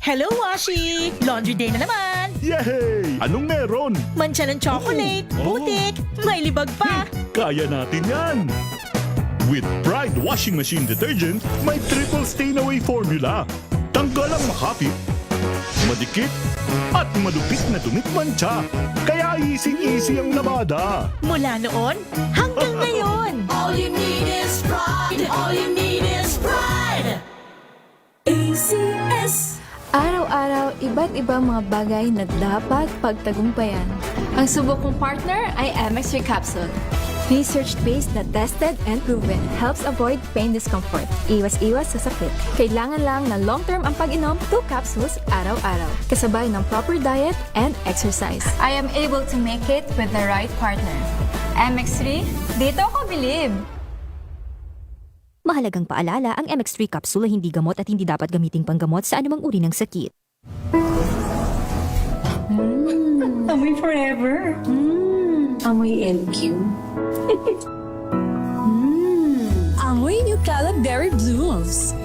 Hello, Washi! Laundry day na naman! Yay! Anong meron? Mancha ng chocolate, Oh. putik, may libag pa! Kaya natin yan! With Pride Washing Machine Detergent, may triple stain-away formula. Tanggal ang makapit, madikit, at madupit na dumit mancha. Kaya easy-easy ang labada. Mula noon hanggang ngayon! All you need is pride. All you need is pride. ACS. Araw-araw, iba't ibang mga bagay na dapat pagtagumpayan. Ang subok kong partner ay MX3 Capsule. Research-based na tested and proven helps avoid pain discomfort. Iwas-iwas sa sakit. Kailangan lang na long-term ang pag-inom 2 capsules araw-araw. Kasabay ng proper diet and exercise. I am able to make it with the right partner. MX3, dito ako believe! Mahalagang paalala, ang MX3 capsule ay hindi gamot at hindi dapat gamiting panggamot sa anumang uri ng sakit. Amoy forever. Amoy LQ. Amoy New Calab Berry Blooms.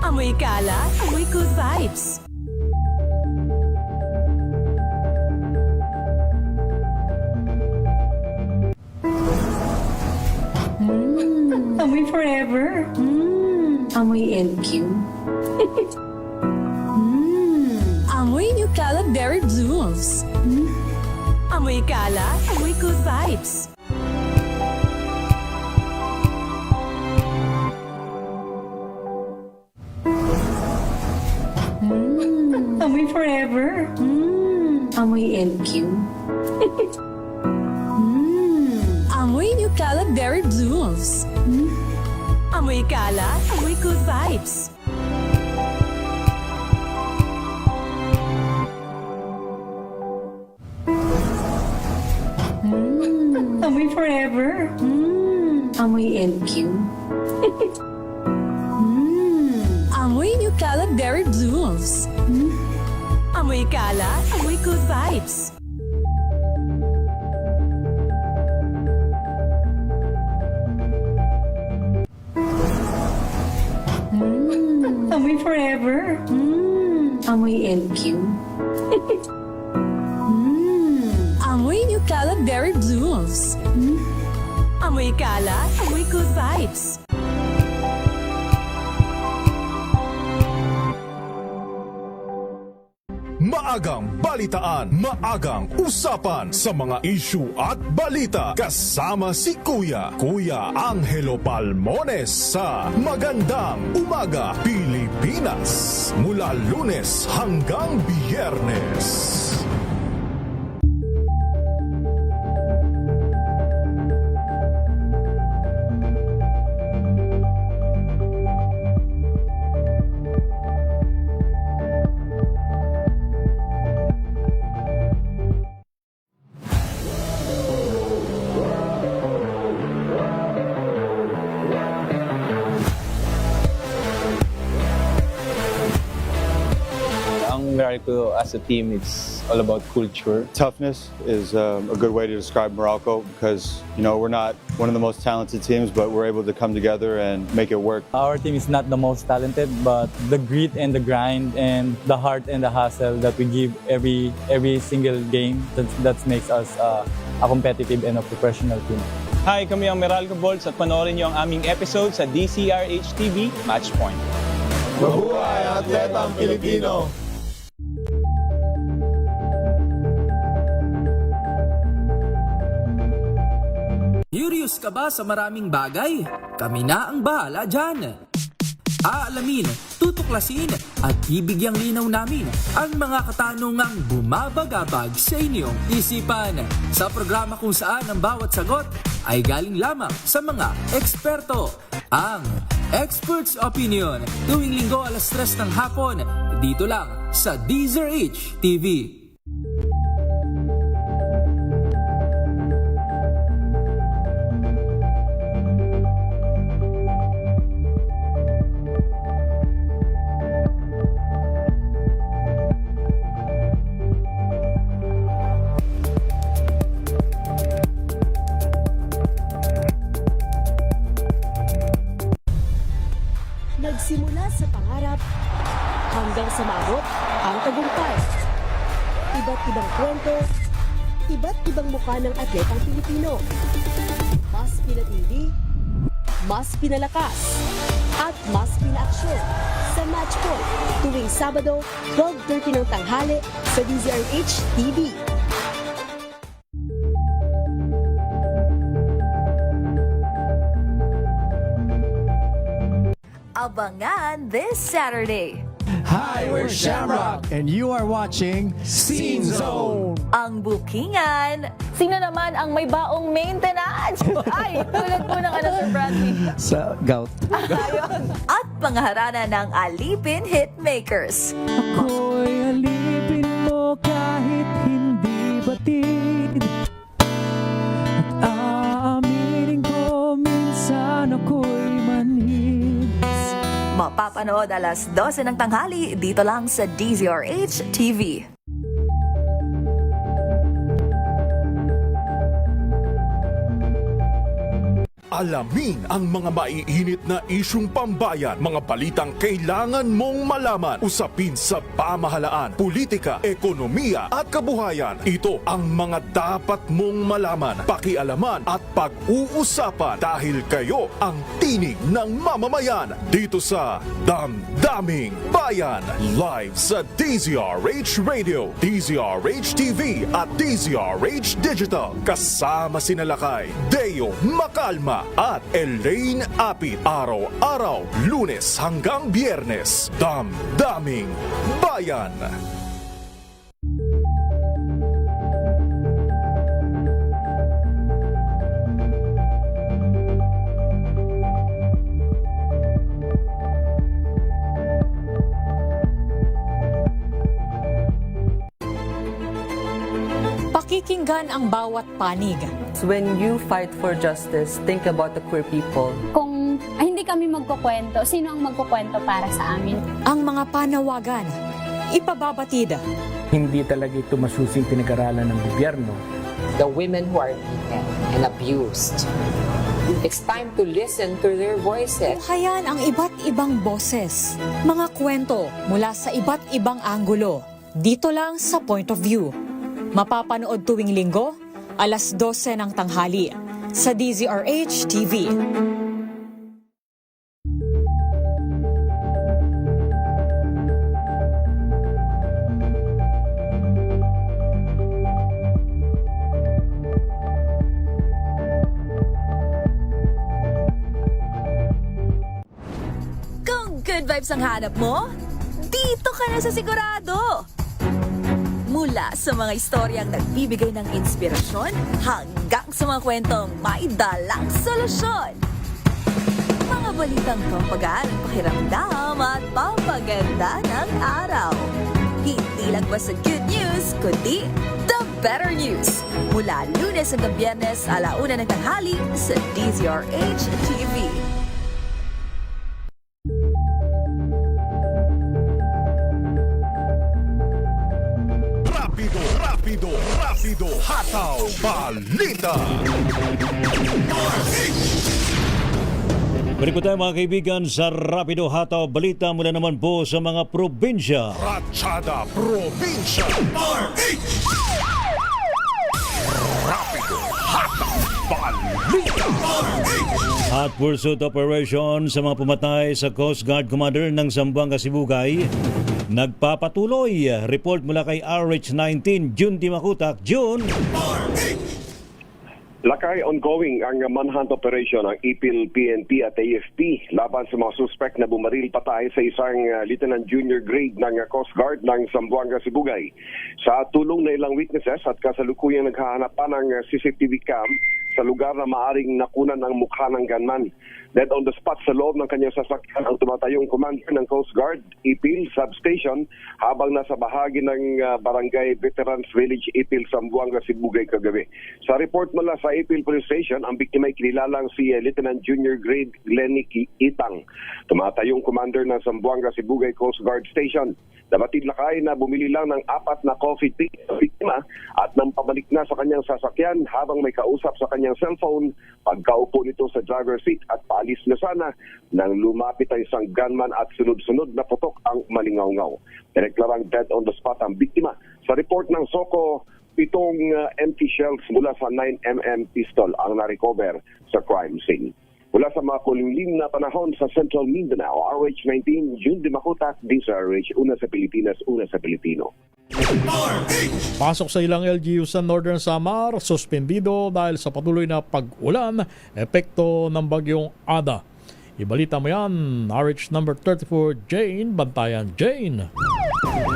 Amoy kala, amoy good vibes! Amoy forever. Amoy LQ. Amoy New Calab Berry Blooms. Amoy kala, amoy good vibes! Amoy forever. Amoy LQ. Amoy New Calab Berry Blooms. Amoy kala, amoy good vibes! Amoy forever. Amoy LQ. Amoy New Calab Berry Blooms. Amoy kala, amoy good vibes! Amoy forever. Amoy LQ. Amoy New Calab Berry Blooms. Amoy kala, amoy good vibes! Maagang balitaan, maagang usapan sa mga issue at balita. Kasama si Kuya Angelo Palmones sa Magandang Umaga Pilipinas. Mula Lunes hanggang Biyernes. Ang Morocco as a team, it's all about culture. Toughness is a good way to describe Morocco because, you know, we're not one of the most talented teams, but we're able to come together and make it work. Our team is not the most talented, but the grit and the grind and the heart and the hustle that we give every single game, that makes us a competitive and a professional team. Hi, kami ang Meralco Bolts at panoorin niyo ang aming episode sa DCRH TV Matchpoint. Mabuhay ang atletang Pilipino! Curious ka ba sa maraming bagay? Kami na ang bahala dyan. Aalamin, tutuklasin at bibigyang linaw namin ang mga katanungang bumabagabag sa inyong isipan. Sa programa kung saan ang bawat sagot ay galing lamang sa mga eksperto. Ang Expert's Opinion, tuwing linggo alas 3 ng hapon, dito lang sa DZRH TV. Nagsimula sa pangarap hanggang sa maabot ang tagumpay. Iba't ibang kwento, iba't ibang mukha ng atletang Pilipino. Mas pinatindi, mas pinalakas, at mas pinaaksyon sa Match Point tuwing Sabado, 12:30 ng tanghali sa DZRH TV. Abangan this Saturday. Hi, we're Shamrock, and you are watching Scene Zone. Ang bookingan. Sino naman ang may baong maintenance? Ay, tulad po ng Sir Bradley. Sa gout. Ayun. At pangharana ng Alipin Hitmakers. Ako'y alipin mo kahit hindi batid. At aaminin ko minsan ako'y manhid. Mapapanood alas 12 ng tanghali dito lang sa DZRH TV. Alamin ang mga maiinit na isyung pambayan, mga balitang kailangan mong malaman, usapin sa pamahalaan, politika, ekonomiya at kabuhayan. Ito ang mga dapat mong malaman, pakialaman at pag-uusapan dahil kayo ang tinig ng mamamayan dito sa Damdaming Bayan. Live sa DZRH Radio, DZRH TV at DZRH Digital. Kasama sina Lakay, Deo Macalma at Elaine Apit. Araw-araw, Lunes hanggang Biyernes. Damdaming Bayan. Pakikinggan ang bawat panig. When you fight for justice, think about the queer people. Kung hindi kami magkukwento, sino ang magkukwento para sa amin? Ang mga panawagan, ipababatid. Hindi talaga ito masusing pinag-aralan ng gobyerno. The women who are beaten and abused. It's time to listen to their voices. Tunghayan ang iba't ibang boses, mga kwento mula sa iba't ibang anggulo. Dito lang sa Point of View. Mapapanood tuwing linggo, alas 12 ng tanghali sa DZRH TV. Kung good vibes ang hanap mo, dito ka na sa sigurado. Mula sa mga istoryang nagbibigay ng inspirasyon hanggang sa mga kwentong may dalang solusyon. Mga balitang pampagaan ang pakiramdam at pampaganda ng araw. Hindi lang ba sa good news, kundi the better news. Mula Lunes hanggang Biyernes, 1:00 ng tanghali sa DZRH TV. Rapido, hataw, balita. Balik po tayo mga kaibigan sa Rapido Hataw Balita mula naman po sa mga probinsya. Ratchada Probinsya RH. Rapido Hataw Balita RH. Hot pursuit operation sa mga pumatay sa Coast Guard Commander ng Zamboanga, Sibugay. Nagpapatuloy. Report mula kay RH19, June Dimakutak. June. Lakay, ongoing ang manhunt operation ng IPIL, PNP at AFP laban sa mga suspect na bumaril patay sa isang Lieutenant Junior Grade ng Coast Guard ng Zamboanga, Sibugay. Sa tulong na ilang witnesses at kasalukuyang naghahanap pa ng CCTV cam sa lugar na maaring nakunan ang mukha ng gunman. Dead on the spot sa loob ng kanyang sasakyan ang tumatayong commander ng Coast Guard, IPIL Substation, habang nasa bahagi ng Barangay Veterans Village, IPIL, Zamboanga, Sibugay kagabi. Sa report mula sa IPIL Police Station, ang biktima ay kinilalang si Lieutenant Junior Grade Lenny Itang, tumatayong commander ng Zamboanga, Sibugay Coast Guard Station. Nabatid Lakay na bumili lang ng 4 na coffee tea sa biktima at nang pabalik na sa kanyang sasakyan habang may kausap sa kanyang cellphone pagkaupo nito sa driver's seat at paalis na sana nang lumapit ang isang gunman at sunod-sunod na putok ang malingaw-ngaw. Direklarang dead on the spot ang biktima. Sa report ng SOCO, 7 empty shells mula sa 9mm pistol ang na-recover sa crime scene. Mula sa mga kulingling na panahon sa Central Mindanao, RH19, June Di Makutak, DZRH, una sa Pilipinas, una sa Pilipino. Pasok sa ilang LGU sa Northern Samar, suspendido dahil sa patuloy na pag-ulan, epekto ng bagyong Ada. Ibalita mo yan, RH number 34, Jane Bantayan. Jane.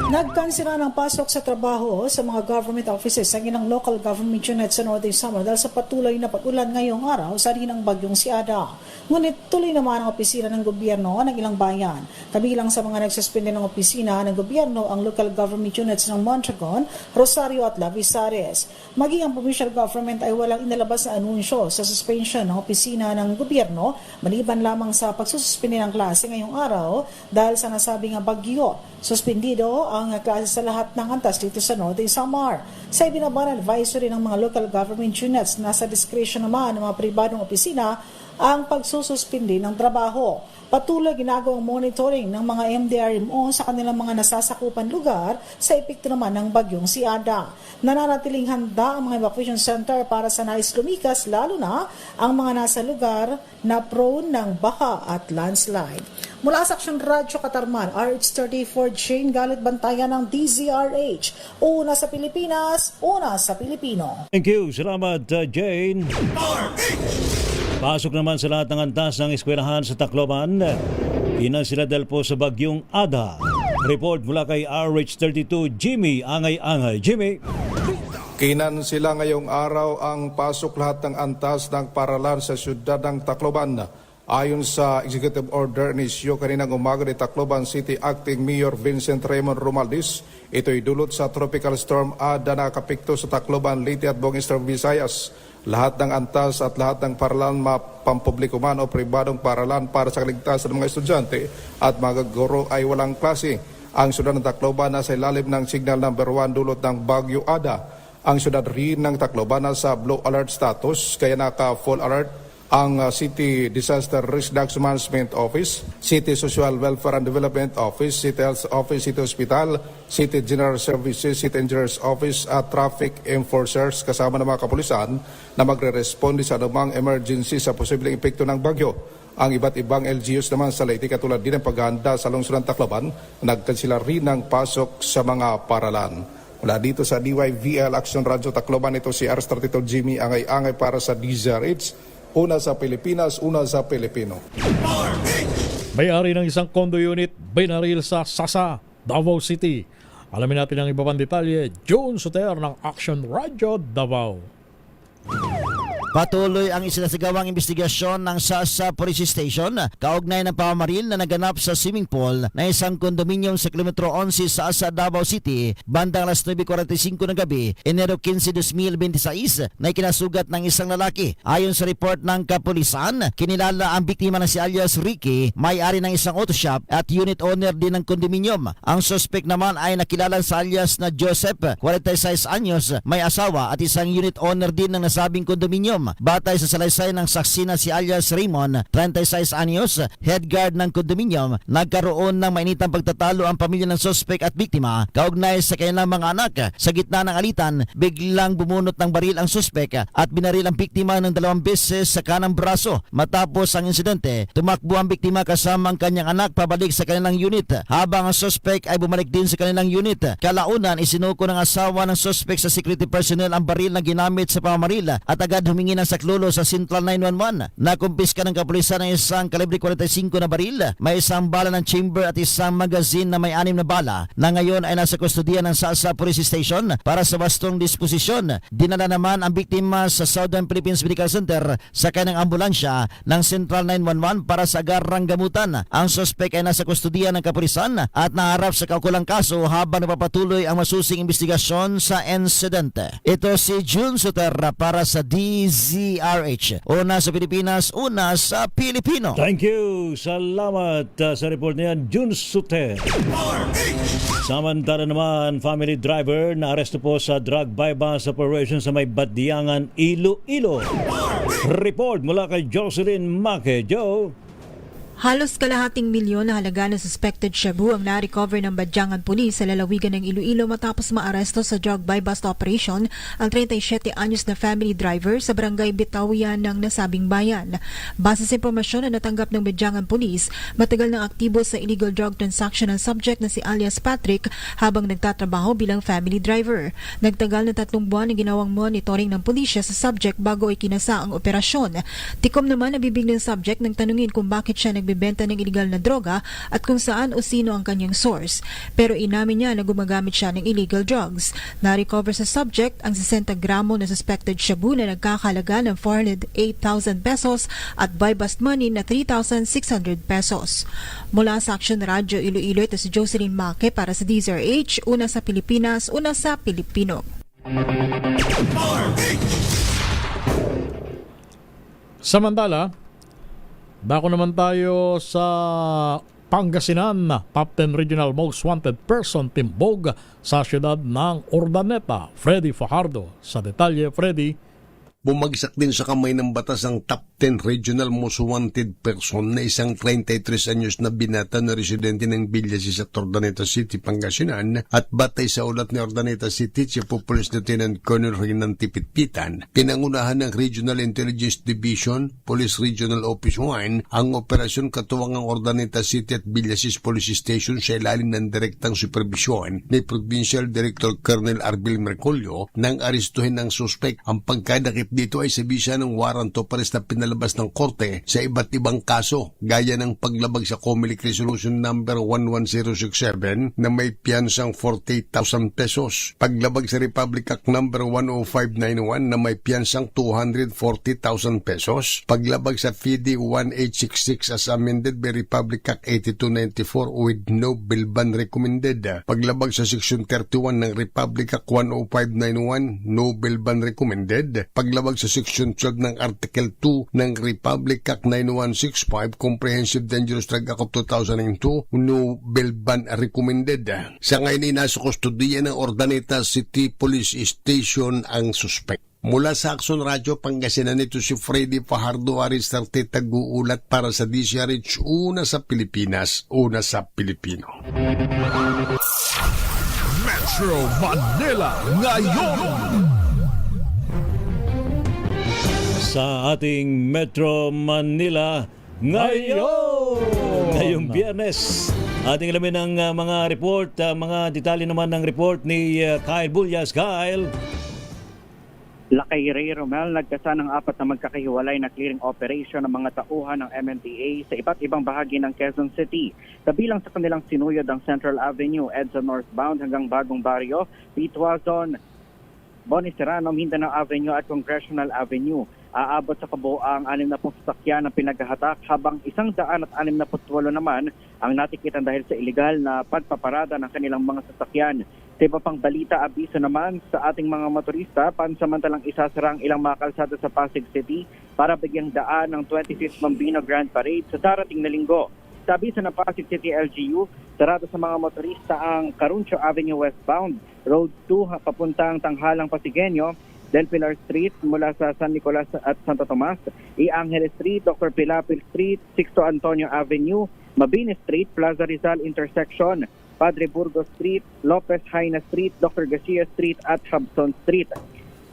Nagkansela ng pasok sa trabaho sa mga government offices ang ilang local government units sa Northern Samar dahil sa patuloy na pag-ulan ngayong araw sa rin ng bagyong si Ada. Ngunit tuloy naman ang opisina ng gobyerno ng ilang bayan. Kabilang sa mga nagsuspende ng opisina ng gobyerno ang local government units ng Mondragon, Rosario at Lavisares. Maging ang provincial government ay walang inilabas na anunsyo sa suspension ng opisina ng gobyerno maliban lamang sa pagsususpende ng klase ngayong araw dahil sa nasabing bagyo. Suspendido ang klase sa lahat ng antas dito sa Northern Samar. Sa ibinaban advisory ng mga local government units, nasa discretion naman ng mga pribadong opisina ang pagsususpindi ng trabaho. Patuloy ginagawang monitoring ng mga MDRMO sa kanilang mga nasasakupan lugar sa epekto naman ng bagyong si Ada. Nananatiling handa ang mga evacuation center para sa nais lumikas, lalo na ang mga nasa lugar na prone ng baha at landslide. Mula sa Aksyon Radyo Katarman, RH34 Jane Galit Bantayan ng DZRH. Una sa Pilipinas, una sa Pilipino. Thank you. Salamat, Jane. Pasok naman sa lahat ng antas ng eskwelahan sa Tacloban. Inansiladal po sa bagyong Ada. Report mula kay RH32 Jimmy Angay-Angay. Jimmy. Kinansela ngayong araw ang pasok lahat ng antas ng paralan sa syudad ng Tacloban. Ayon sa Executive Order ni Sio kaninang umaga ni Tacloban City Acting Mayor Vincent Raymond Romaldis, ito'y dulot sa Tropical Storm Ada na nakapikto sa Tacloban, Leyte at buong Eastern Visayas. Lahat ng antas at lahat ng paralan, pampubliko man o pribadong paralan para sa kaligtasan ng mga estudyante at mga guro ay walang klase. Ang syudad ng Tacloban nasa ilalim ng signal number 1 dulot ng Bagyo Ada. Ang syudad rin ng Tacloban nasa blue alert status kaya naka full alert ang City Disaster Risk Management Office, City Social Welfare and Development Office, City Health Office, City Hospital, City General Services, City Engineers Office at Traffic Enforcers kasama ng mga kapulisan na magre-responde sa anumang emergency sa posibleng epekto ng bagyo. Ang iba't ibang LGUs naman sa Leyte katulad din ng paghahanda sa lungsod ng Tacloban, nagkansela rin ng pasok sa mga paralan. Mula dito sa DYVL Action Radyo Tacloban, ito si R32 Jimmy Angay-Angay para sa DZRH. Una sa Pilipinas, una sa Pilipino. May-ari ng isang condo unit, binaril sa Sasa, Davao City. Alamin natin ang iba pang detalye. June Soter ng Action Radio Davao. Patuloy ang isinasagawang investigasyon ng Sasa Police Station kaugnay ng pamamaril na naganap sa swimming pool na isang kondominium sa kilometro 11 sa Asa, Davao City bandang alas 9:45 ng gabi, Enero 15, 2026 na ikinasugat ng isang lalaki. Ayon sa report ng kapulisan, kinilala ang biktima na si alias Ricky, may-ari ng isang auto shop at unit owner din ng kondominium. Ang suspect naman ay nakilala sa alias na Joseph, 46 anyos, may asawa at isang unit owner din ng nasabing kondominium. Batay sa salaysay ng saksi na si alias Raymond, 36 anyos, head guard ng kondominium, nagkaroon ng mainitang pagtatalo ang pamilya ng suspect at biktima kaugnay sa kanilang mga anak. Sa gitna ng alitan, biglang bumunot ng baril ang suspect at binaril ang biktima ng 2 beses sa kanang braso. Matapos ang insidente, tumakbo ang biktima kasama ang kanyang anak pabalik sa kanilang unit habang ang suspect ay bumalik din sa kanilang unit. Kalaunan, isinuko ng asawa ng suspect sa security personnel ang baril na ginamit sa pamamaril at agad humingi ng saklolo sa Central 911. Nakumpiska ng kapulisan ng isang kalibre 45 na baril, may isang bala ng chamber at isang magazine na may 6 na bala na ngayon ay nasa kustodiya ng Sasa Police Station para sa wastong disposisyon. Dinala naman ang biktima sa Southern Philippines Medical Center sa kanyang ambulansya ng Central 911 para sa agarang gamutan. Ang suspect ay nasa kustodiya ng kapulisan at naharap sa kaukulang kaso habang napapatuloy ang masusing investigasyon sa insidente. Ito si June Soter para sa DZ DZRH. Una sa Pilipinas, una sa Pilipino. Thank you. Salamat sa report na yan, Jun Sute. Samantala naman, family driver na aresto po sa drug bypass operation sa may Badiangan, Iloilo. Report mula kay Jocelyn Maque. Joe. Halos kalahating milyon na halaga ng suspected shabu ang na-recover ng Badyangan Police sa lalawigan ng Iloilo matapos maaresto sa drug buy-bust operation ang 37 anyos na family driver sa barangay Bitawian ng nasabing bayan. Base sa impormasyon na natanggap ng Badyangan Police, matagal nang aktibo sa illegal drug transaction ang subject na si alias Patrick habang nagtatrabaho bilang family driver. Nagtagal na 3 buwan ang ginawang monitoring ng pulisya sa subject bago ikinasa ang operasyon. Tikom naman nabibig ng subject nang tanungin kung bakit siya nagbebenta ng iligal na droga at kung saan o sino ang kanyang source. Pero inamin niya na gumagamit siya ng illegal drugs. Na-recover sa subject ang 60 gramo na suspected shabu na nagkakalaga ng 408,000 pesos at buy-bust money na 3,600 pesos. Mula sa Action Radio Iloilo, ito si Jocelyn Maque para sa DZRH, una sa Pilipinas, una sa Pilipino. Samantala, dako naman tayo sa Pangasinan. Top 10 Regional Most Wanted Person timbog sa siyudad ng Urdaneta. Freddy Fajardo. Sa detalye, Freddy. Bumagsak din sa kamay ng batas ang top 10 regional most wanted person na isang 33 anyos na binata na residente ng Villasis sa Urdaneta City, Pangasinan at batay sa ulat ni Urdaneta City Chief of Police Lieutenant Colonel Renan Tipitpitan, pinangunahan ng Regional Intelligence Division, Police Regional Office 1 ang operasyon katuwang ang Urdaneta City at Villasis Police Station sa ilalim ng direktang supervisyon ni Provincial Director Colonel Arbil Mercolio nang aristuhin ng suspect. Ang pagkadakip dito ay sa bisa ng warrant of arrest na pinalabas ng korte sa iba't ibang kaso gaya ng paglabag sa COMELEC Resolution number 11067 na may piyansang 48,000 pesos, paglabag sa Republic Act number 10591 na may piyansang 240,000 pesos, paglabag sa FIDE 1866 as amended by Republic Act 8294 with no bail ban recommended, paglabag sa Section 31 ng Republic Act 10591 no bail ban recommended, paglabag sa Section 12 ng Article 2 ng Republic Act 9165 Comprehensive Dangerous Drug Act of 2002 no bail ban recommended. Sa ngayon ay nasa kustodiya ng Urdaneta City Police Station ang suspect. Mula sa Action Radio Pangasinan, ito si Freddy Fajardo Aristarte tag-uulat para sa DZRH, una sa Pilipinas, una sa Pilipino. Metro Manila ngayon. Sa ating Metro Manila ngayong Biyernes. Ating alamin ang mga report, mga detalye naman ng report ni Kyle Bullias. Kyle. Lakay Ray Romel, nagkasa ng 4 na magkakahiwalay na clearing operation ng mga tauhan ng MMDA sa iba't ibang bahagi ng Quezon City. Kabilang sa kanilang sinuyod ang Central Avenue, EDSA northbound hanggang Bagong Barrio, Pituazon, Boniserano, Mindanao Avenue at Congressional Avenue. Aabot sa kabuoang 60 sasakyan na pinaghahatak habang 168 naman ang natikitan dahil sa iligal na pagpaparada ng kanilang mga sasakyan. Sa iba pang balita, abiso naman sa ating mga motorista, pansamantalang isasara ang ilang mga kalsada sa Pasig City para bigyang daan ng 25th Bambino Grand Parade sa darating na linggo. Sa abiso ng Pasig City LGU, sarado sa mga motorista ang Caruncio Avenue westbound, Road 2 papuntang Tanghalang Pasigueño, Del Pilar Street mula sa San Nicolas at Santo Tomas, E. Angeles Street, Dr. Pilapil Street, Sixto Antonio Avenue, Mabini Street, Plaza Rizal Intersection, Padre Burgos Street, Lopez Haina Street, Dr. Garcia Street at Hobson Street.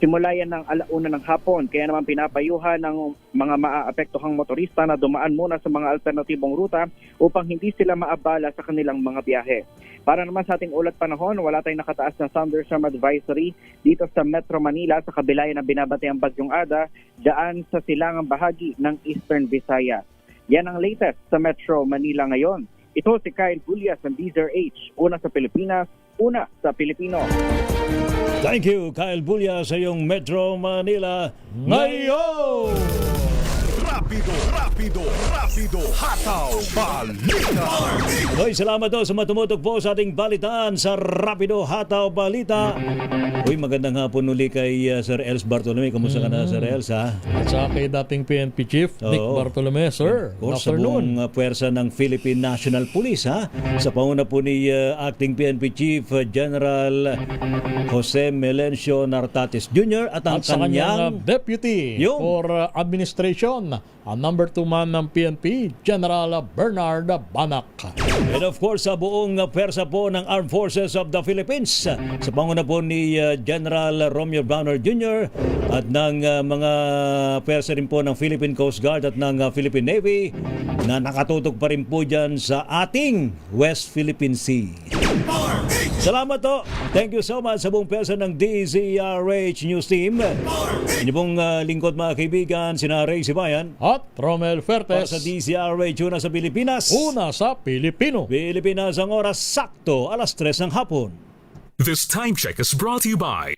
Simula yan ng 1:00 ng hapon, kaya naman pinapayuhan ng mga maaapektuhang motorista na dumaan muna sa mga alternatibong ruta upang hindi sila maabala sa kanilang mga biyahe. Para naman sa ating ulat panahon, wala tayong nakataas na thunderstorm advisory dito sa Metro Manila sa kabila ng binabati ang Bagyong Ada dyan sa silangang bahagi ng Eastern Visayas. Yan ang latest sa Metro Manila ngayon. Ito si Kyle Bullias ng DZRH, una sa Pilipinas, una sa Pilipino. Thank you, Kyle Bullias sa iyong Metro Manila ngayon. Rapido, hataw, balita. Hoy, salamat daw sa matumutok po sa ating balitaan sa Rapido Hataw Balita. Uy, magandang hapon uli kay Sir Els Bartolome. Kamusta ka na, Sir Els, ha? At sa kay dating PNP Chief, Nick Bartolome, sir. Of course, sa buong puwersa ng Philippine National Police, ha? Sa panguna po ni Acting PNP Chief General Jose Melencio Nartates Jr. at ang sa kanyang kanyang Deputy for Administration, ang number 2 man ng PNP, General Bernard Banac. And of course, sa buong pwersa po ng Armed Forces of the Philippines, sa panguna po ni General Romeo Banner Jr. at ng mga pwersa rin po ng Philippine Coast Guard at ng Philippine Navy na nakatutok pa rin po dyan sa ating West Philippine Sea. Salamat to. Thank you so much sa buong pwersa ng DZRH News Team. Inyo pong lingkod mga kaibigan, sina Ray Sibayan at Romel para Fertes sa DZRH una sa Pilipinas. Una sa Pilipino. Pilipinas ang oras sakto, alas 3 ng hapon. This time check is brought to you by